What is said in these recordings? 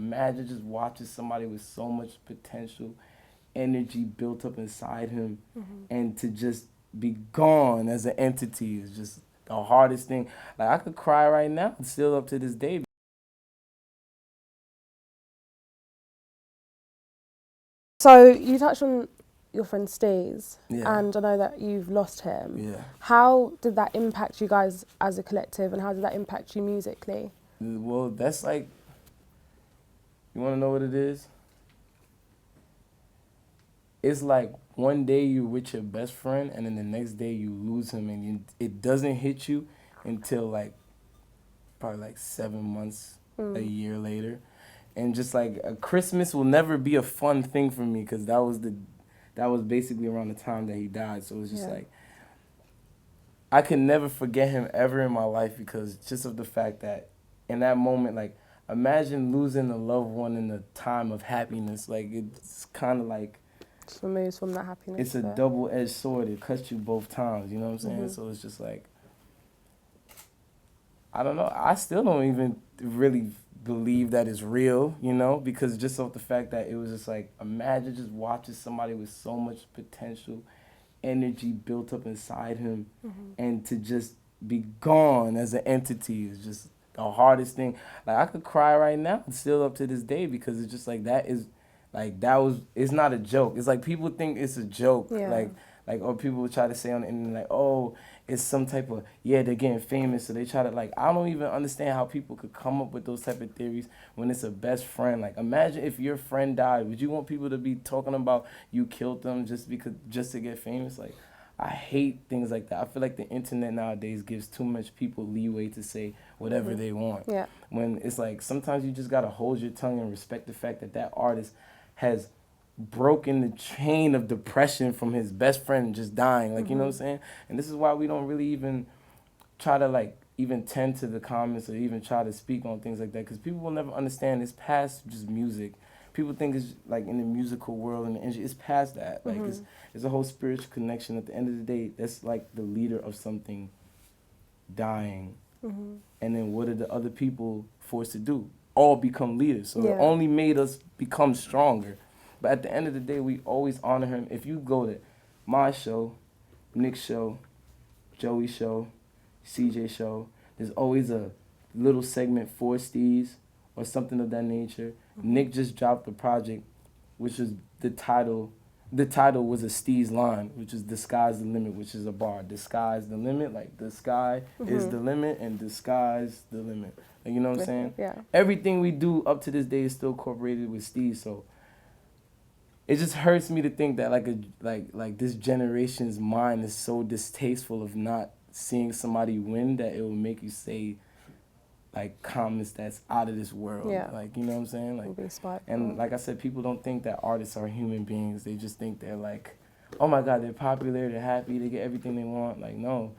imagine just watching somebody with so much potential, energy built up inside him, and to just be gone as an entity is just the hardest thing. Like, I could cry right now, still up to this day. So you touched on your friend STEEZ, Yeah. and I know that you've lost him. Yeah. How did that impact you guys as a collective, and how did that impact you musically? Well, that's like, you want to know what it is? It's like one day you're with your best friend, and then the next day you lose him, and it doesn't hit you until like probably like 7 months, a year later. And just like a Christmas will never be a fun thing for me, because that was basically around the time that he died. So it's just like, I can never forget him ever in my life, because just of the fact that in that moment, like, imagine losing a loved one in a time of happiness. Like, it's kind of like, Just removes from that happiness. it's a double-edged sword. It cuts you both times, you know what I'm saying? So it's just like, I don't know. I still don't even really believe that it's real, you know, because just of the fact that it was just like, imagine just watching somebody with so much potential, energy built up inside him, and to just be gone as an entity is just the hardest thing. Like, I could cry right now, still up to this day, because it's just like, it's not a joke. It's like, people think it's a joke. Or people would try to say on the internet, like, oh, it's some type of, they're getting famous, so they try to, like, I don't even understand how people could come up with those type of theories when it's a best friend. Like, imagine if your friend died. Would you want people to be talking about you killed them just to get famous? Like, I hate things like that. I feel like the internet nowadays gives too much people leeway to say whatever they want. Yeah. When it's like, sometimes you just gotta hold your tongue and respect the fact that that artist has broken the chain of depression from his best friend just dying. Like, you know what I'm saying? And this is why we don't really even try to, like, even tend to the comments or even try to speak on things like that, because people will never understand. It's past just music. People think it's like in the musical world and the industry. It's past that. Like, it's a whole spiritual connection. At the end of the day, that's like the leader of something dying. And then what are the other people forced to do? All become leaders. So it only made us become stronger. But at the end of the day, we always honor him. If you go to my show, Nick's show, Joey's show, CJ show, there's always a little segment for STEEZ or something of that nature. Nick just dropped a project, which is the title. The title was a STEEZ line, which is "The Sky's the Limit," which is a bar. The sky's the limit, like the sky is the limit, and the sky's the limit. Like, you know what I'm saying? Yeah. Everything we do up to this day is still incorporated with STEEZ. So it just hurts me to think that like this generation's mind is so distasteful of not seeing somebody win that it will make you say like comments that's out of this world. Yeah. Like, you know what I'm saying? Like, Be spiteful. and like I said, people don't think that artists are human beings. They just think they're like, oh my God, they're popular, they're happy, they get everything they want. Like, no.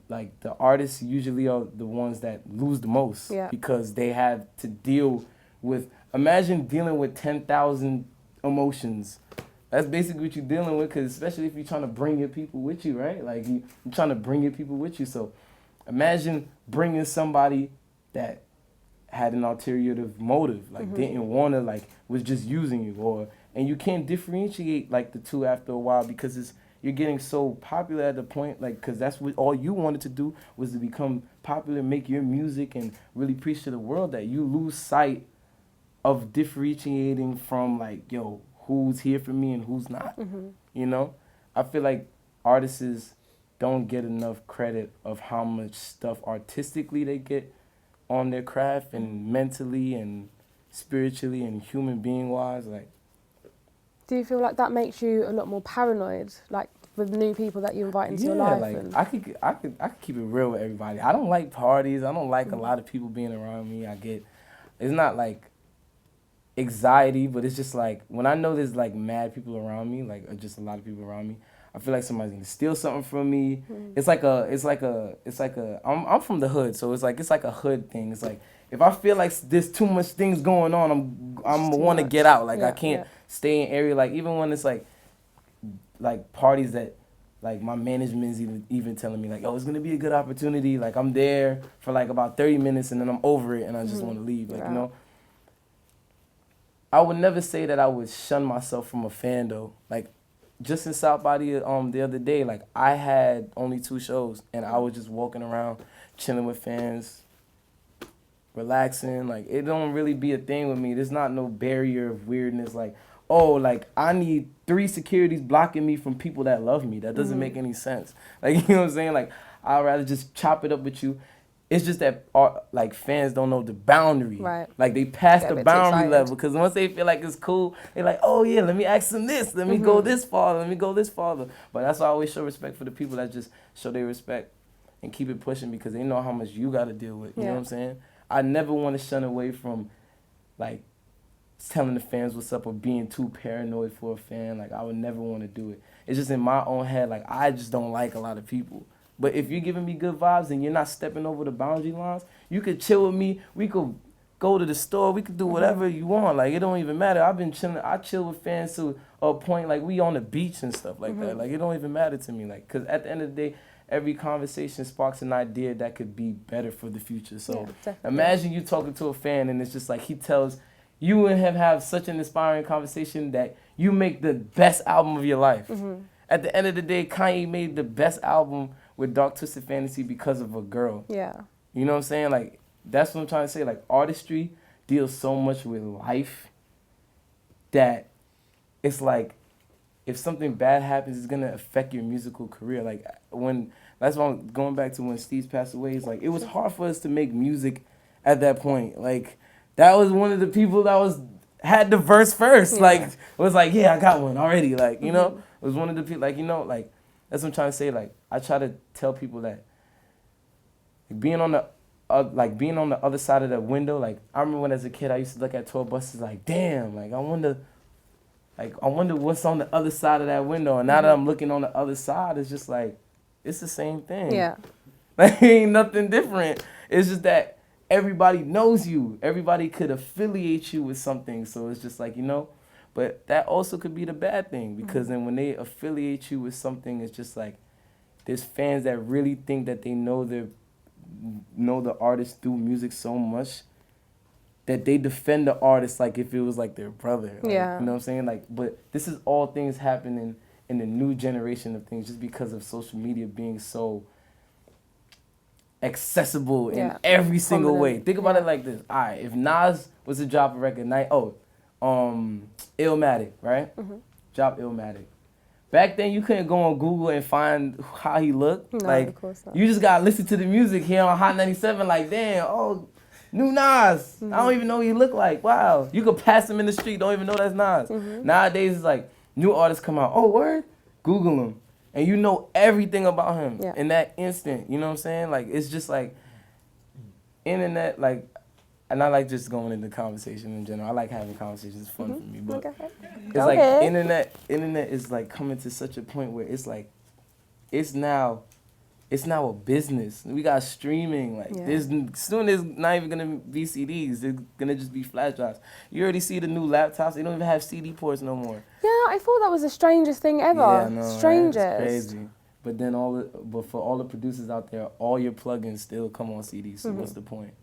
Like, the artists usually are the ones that lose the most, because they have to deal with, imagine dealing with 10,000 emotions. That's basically what you're dealing with, because especially if you're trying to bring your people with you, right? Like, you're trying to bring your people with you. So imagine bringing somebody that had an ulterior motive, like didn't want to, like, was just using you, and you can't differentiate like the two after a while, because you're getting so popular at the point, like, because that's what all you wanted to do was to become popular, make your music, and really preach to the world, that you lose sight of differentiating from, like, yo, who's here for me and who's not. You know, I feel like artists don't get enough credit of how much stuff artistically they get on their craft, and mentally and spiritually and human being wise. Like, do you feel like that makes you a lot more paranoid, like with new people that you invite into your life? Like, I could keep it real with everybody. I don't like parties. I don't like a lot of people being around me. It's not like anxiety, but it's just like when I know there's like mad people around me, like, or just a lot of people around me, I feel like somebody's gonna steal something from me. I'm from the hood, so it's like a hood thing. It's like, if I feel like there's too much things going on, I'm want to get out. Like, I can't stay in area. Like, even when it's like parties that, like, my management is even telling me, like, oh, it's gonna be a good opportunity. Like, I'm there for like about 30 minutes and then I'm over it and I just want to leave. Like, you know, I would never say that I would shun myself from a fan though. Like, just in South by the other day, like I had only 2 shows and I was just walking around, chilling with fans, relaxing. Like, it don't really be a thing with me. There's not no barrier of weirdness. Like, oh, like I need 3 securities blocking me from people that love me. That doesn't make any sense. Like, you know what I'm saying? Like, I'd rather just chop it up with you. It's just that like fans don't know the boundary. Right. Like, they pass Get a the bit boundary too level because once they feel like it's cool, they're like, oh yeah, let me ask them this. Let me go this far. Let me go this farther. But that's why I always show respect for the people that just show their respect and keep it pushing because they know how much you got to deal with. You know what I'm saying? I never want to shun away from, like, telling the fans what's up or being too paranoid for a fan. Like, I would never want to do it. It's just in my own head, like, I just don't like a lot of people. But if you're giving me good vibes and you're not stepping over the boundary lines, you could chill with me. We could go to the store. We could do whatever you want. Like, it don't even matter. I've been chilling. I chill with fans to a point, like, we on the beach and stuff like that. Like, it don't even matter to me. Like, because at the end of the day, every conversation sparks an idea that could be better for the future. So imagine you talking to a fan and it's just like he tells you and him have such an inspiring conversation that you make the best album of your life. At the end of the day, Kanye made the best album with Dark Twisted Fantasy because of a girl. Yeah. You know what I'm saying? Like, that's what I'm trying to say. Like, artistry deals so much with life that it's like, if something bad happens, it's gonna affect your musical career. Like, that's why I'm going back to when STEEZ passed away. It's like, it was hard for us to make music at that point. Like, that was one of the people that had the verse first. Yeah. Like, was like, yeah, I got one already. Like, you know, it was one of the people, like, you know, like, that's what I'm trying to say. Like, I try to tell people that, like, being on the other side of the window, like, I remember when as a kid, I used to look at tour buses like, damn, like, I wonder what's on the other side of that window. And now that I'm looking on the other side, it's just like, it's the same thing. Yeah. Like, ain't nothing different. It's just that everybody knows you. Everybody could affiliate you with something. So it's just like, you know, but that also could be the bad thing because then when they affiliate you with something, it's just like, there's fans that really think that they know the artist through music so much that they defend the artist like if it was like their brother. Like, yeah. You know what I'm saying? Like, but this is all things happening in the new generation of things just because of social media being so accessible in every single way. Think about it like this. All right, if Nas was to drop a record, Illmatic, right? Drop Illmatic. Back then, you couldn't go on Google and find how he looked. No, like, of course not. You just gotta listen to the music here on Hot 97. Like, damn, new Nas. I don't even know what he look like. Wow. You could pass him in the street, don't even know that's Nas. Nowadays, it's like, new artists come out. Oh, word? Google him. And you know everything about him in that instant. You know what I'm saying? Like, it's just like, internet, like, and I like just going into conversation in general. I like having conversations. It's fun for me. But it's like, internet is like coming to such a point where it's like, it's now a business. We got streaming. Like, soon there's not even gonna be CDs. It's gonna just be flash drives. You already see the new laptops. They don't even have CD ports no more. Yeah, I thought that was the strangest thing ever. Yeah, no, strangest. It's crazy. But then for all the producers out there, all your plugins still come on CDs. So what's the point?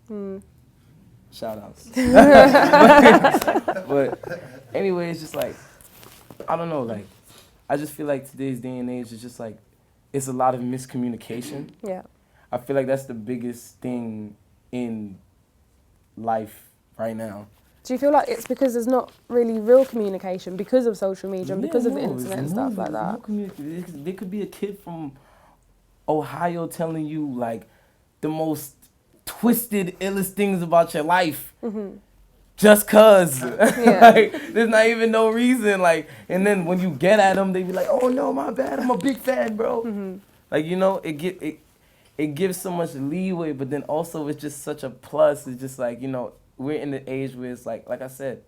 Shout outs. but anyway, it's just like, I don't know. Like, I just feel like today's day and age is just like, it's a lot of miscommunication. Yeah. I feel like that's the biggest thing in life right now. Do you feel like it's because there's not really real communication because of social media and because of the internet and stuff like that? There could be a kid from Ohio telling you like the most twisted, illest things about your life. Just cause. Like, there's not even no reason. Like, and then when you get at them, they be like, oh no, my bad, I'm a big fan, bro. Like, you know, it gives so much leeway, but then also it's just such a plus. It's just like, you know, we're in the age where it's like I said,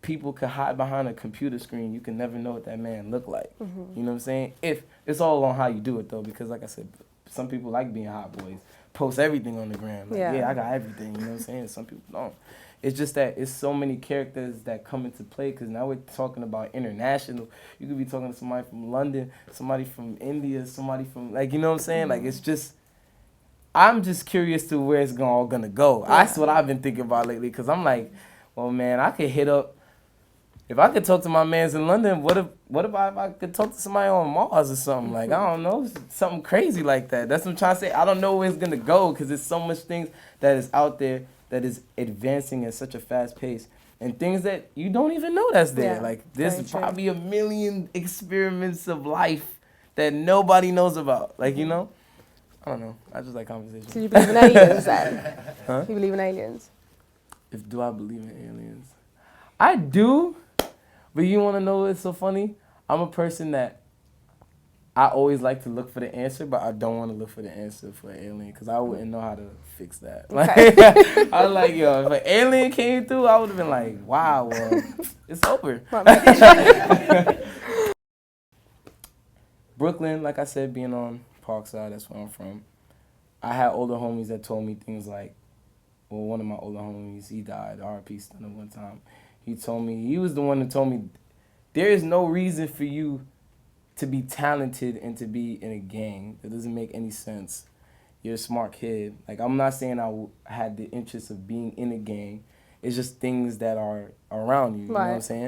people could hide behind a computer screen. You can never know what that man look like. You know what I'm saying? If it's all on how you do it though, because like I said, some people like being hot boys, post everything on the gram. Like, yeah, I got everything. You know what I'm saying? Some people don't. It's just that it's so many characters that come into play because now we're talking about international. You could be talking to somebody from London, somebody from India, somebody from, like, you know what I'm saying? Like, it's just, I'm just curious to where it's all gonna go. That's what I've been thinking about lately because I'm like, well, man, I could hit up if I could talk to my mans in London, what if I could talk to somebody on Mars or something? Like, I don't know, something crazy like that. That's what I'm trying to say. I don't know where it's going to go because there's so much things that is out there that is advancing at such a fast pace. And things that you don't even know that's there. Yeah, like, there's very true. probably a million experiments of life that nobody knows about. Like, you know? I don't know. I just like conversation. So you believe in aliens then? Huh? You believe in aliens? Do I believe in aliens? I do, but you want to know what's so funny? I'm a person that I always like to look for the answer, but I don't want to look for the answer for an alien because I wouldn't know how to fix that. Okay. Like, I was like, yo, if an alien came through, I would have been like, wow, well, it's over. Brooklyn, like I said, being on Parkside, that's where I'm from. I had older homies that told me things like, well, one of my older homies, he died, R.I.P. Stunner, one time. He was the one that told me, there is no reason for you to be talented and to be in a gang. It doesn't make any sense. You're a smart kid. Like, I'm not saying I had the interest of being in a gang. It's just things that are around you, you know what I'm saying?